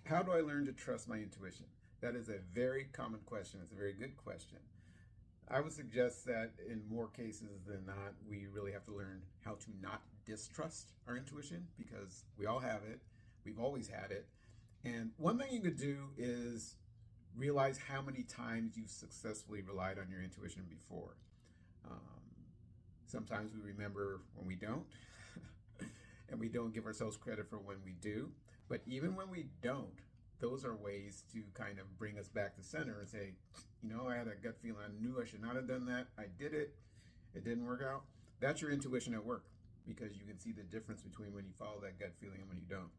How do I learn to trust my intuition? That is a very common question. It's a very good question. I would suggest that in more cases than not, we really have to learn how to not distrust our intuition because we all have it. We've always had it. And one thing you could do is realize how many times you've successfully relied on your intuition before. Um, Sometimes we remember when we don't, and we don't give ourselves credit for when we do. But even when we don't, those are ways to kind of bring us back to center and say, I had a gut feeling. I knew I should not have done that. I did it. It didn't work out. That's your intuition at work because you can see the difference between when you follow that gut feeling and when you don't.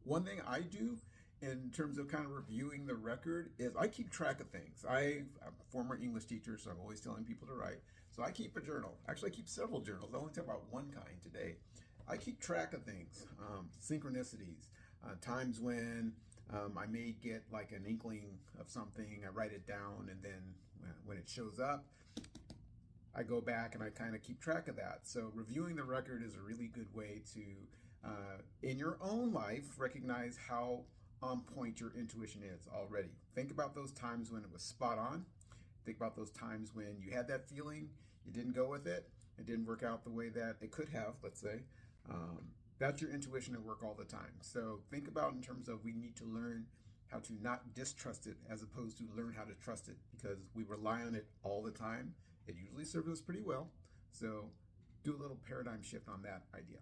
One thing I do in terms of kind of reviewing the record is I keep track of things. I'm a former English teacher, so I'm always telling people to write. So I keep a journal. Actually, I keep several journals. I only talk about one kind today. I keep track of things, synchronicities, times when I may get like an inkling of something. I write it down, and then when it shows up, I go back and I kind of keep track of that. So reviewing the record is a really good way to, in your own life, recognize how on point your intuition is already. Think about those times when it was spot on. Think about those times when you had that feeling, you didn't go with it, it didn't work out the way that it could have, let's say. That's your intuition at work all the time. So think about in terms of we need to learn how to not distrust it as opposed to learn how to trust it because we rely on it all the time. It usually serves us pretty well. So do a little paradigm shift on that idea.